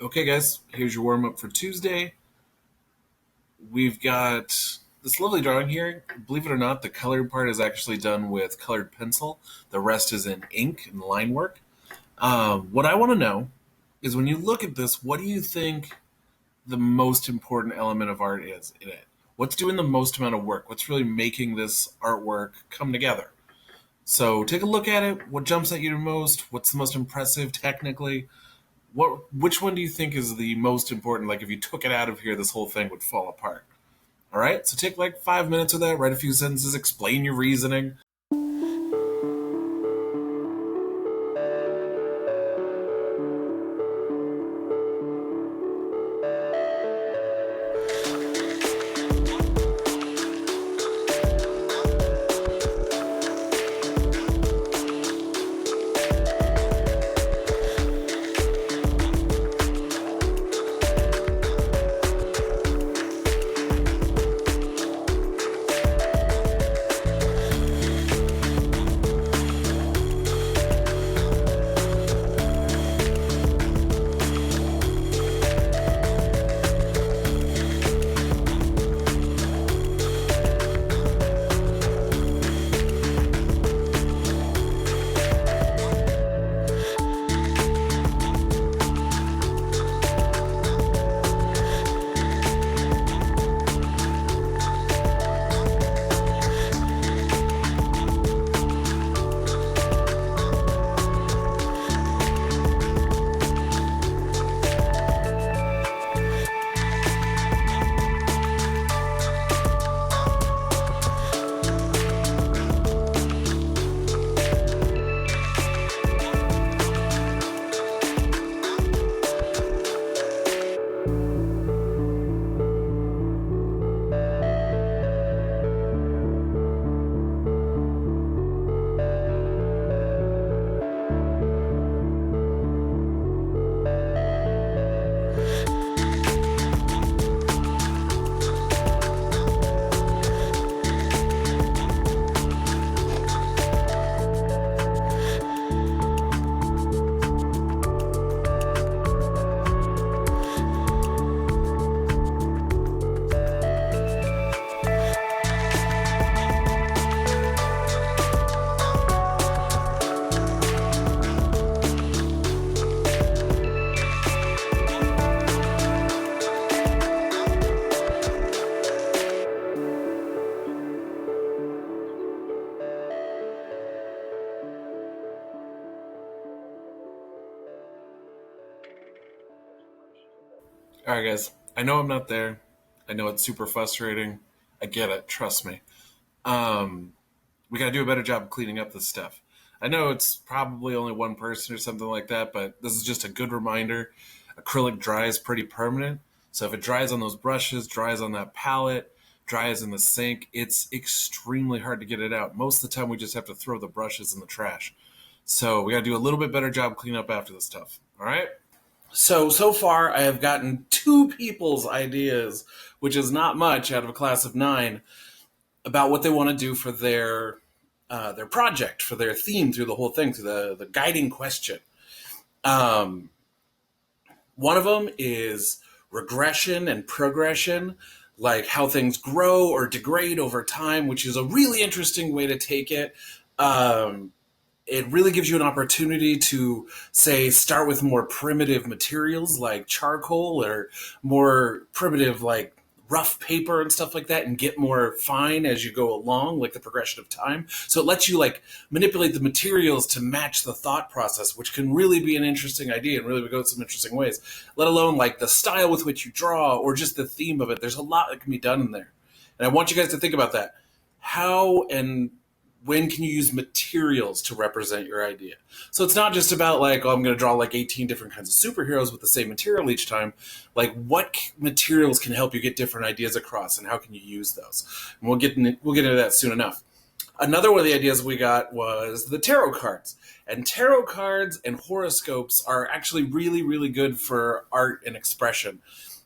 Okay, guys, here's your warm up for Tuesday. We've got this lovely drawing here. Believe it or not, the colored part is actually done with colored pencil. The rest is in ink and line work. What I want to know is when you look at this, what do you think the most important element of art is in it? What's doing the most amount of work? What's really making this artwork come together? So take a look at it. What jumps at you the most? What's the most impressive technically? Which one do you think is the most important? Like if you took it out of here, this whole thing would fall apart. All right, so take like 5 minutes of that, write a few sentences, explain your reasoning. All right, guys, I know I'm not there. I know it's super frustrating. I get it, trust me. Um, we got to do a better job of cleaning up this stuff. I know it's probably only one person or something like that, but this is just a good reminder. Acrylic dries pretty permanent. So if it dries on those brushes, dries on that palette, dries in the sink, it's extremely hard to get it out. Most of the time, we just have to throw the brushes in the trash. So we got to do a little bit better job cleaning up after this stuff. All right? So far, I have gotten two people's ideas, which is not much out of a class of nine, about what they want to do for their project, for their theme through the whole thing, through the guiding question. Um, One of them is regression and progression, like how things grow or degrade over time, which is a really interesting way to take it. Um, it really gives you an opportunity to say start with more primitive materials like charcoal or more primitive like rough paper and stuff like that and get more fine as you go along, like the progression of time. So it lets you like manipulate the materials to match the thought process, which can really be an interesting idea and really go some interesting ways, let alone like the style with which you draw or just the theme of it. There's a lot that can be done in there, and I want you guys to think about that. How and when can you use materials to represent your idea? So it's not just about like, oh, I'm going to draw like 18 different kinds of superheroes with the same material each time. Like, what materials can help you get different ideas across, and how can you use those? And we'll get into that soon enough. Another one of the ideas we got was the tarot cards. And tarot cards and horoscopes are actually really, really good for art and expression.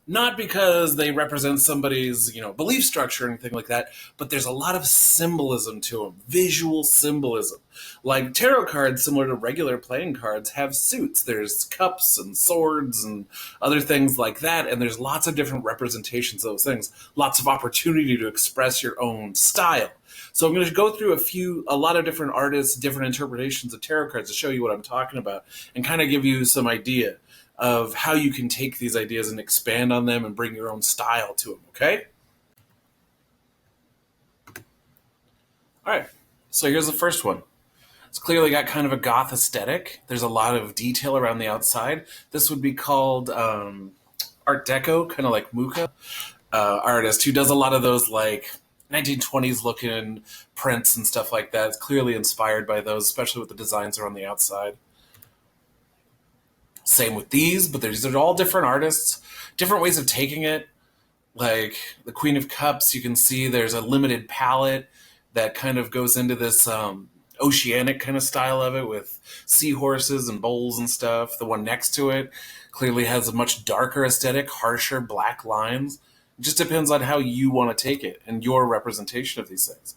Not because they represent somebody's belief structure or anything like that, but there's a lot of symbolism to them, visual symbolism. Like tarot cards, similar to regular playing cards, have suits. There's cups and swords and other things like that, and there's lots of different representations of those things. Lots of opportunity to express your own style. So I'm going to go through a lot of different artists, different interpretations of tarot cards to show you what I'm talking about, and kind of give you some idea of how you can take these ideas and expand on them and bring your own style to them. Okay. All right. So here's the first one. It's clearly got kind of a goth aesthetic. There's a lot of detail around the outside. This would be called Art Deco, kind of like Mucha artist who does a lot of those like 1920s looking prints and stuff like that. It's clearly inspired by those, especially with the designs around the outside. Same with these, but these are all different artists, different ways of taking it. Like the Queen of Cups, you can see there's a limited palette that kind of goes into this oceanic kind of style of it with seahorses and bowls and stuff. The one next to it clearly has a much darker aesthetic, harsher black lines. It just depends on how you want to take it and your representation of these things.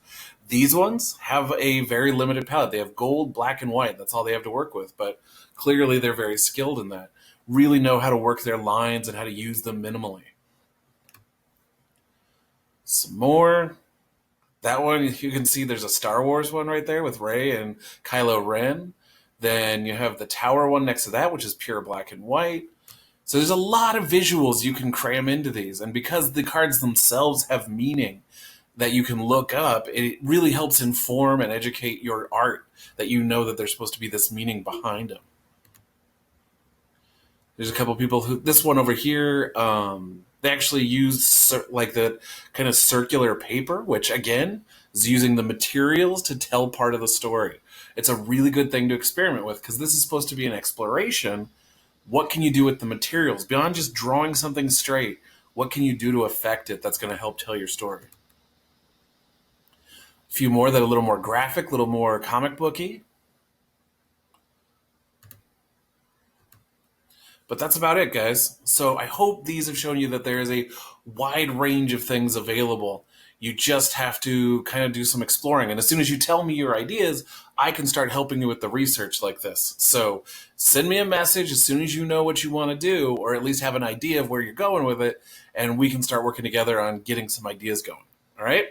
These ones have a very limited palette. They have gold, black, and white. That's all they have to work with. But clearly, they're very skilled in that. Really know how to work their lines and how to use them minimally. Some more. That one, you can see there's a Star Wars one right there with Rey and Kylo Ren. Then you have the Tower one next to that, which is pure black and white. So there's a lot of visuals you can cram into these. And because the cards themselves have meaning that you can look up, it really helps inform and educate your art that you know that there's supposed to be this meaning behind them. There's a couple people who, this one over here, they actually used like the kind of circular paper, which again is using the materials to tell part of the story. It's a really good thing to experiment with because this is supposed to be an exploration. What can you do with the materials beyond just drawing something straight? What can you do to affect it that's going to help tell your story? A few more that are a little more graphic, a little more comic booky. But that's about it, guys. So I hope these have shown you that there is a wide range of things available. You just have to kind of do some exploring. And as soon as you tell me your ideas, I can start helping you with the research like this. So send me a message as soon as you know what you want to do, or at least have an idea of where you're going with it, and we can start working together on getting some ideas going. All right?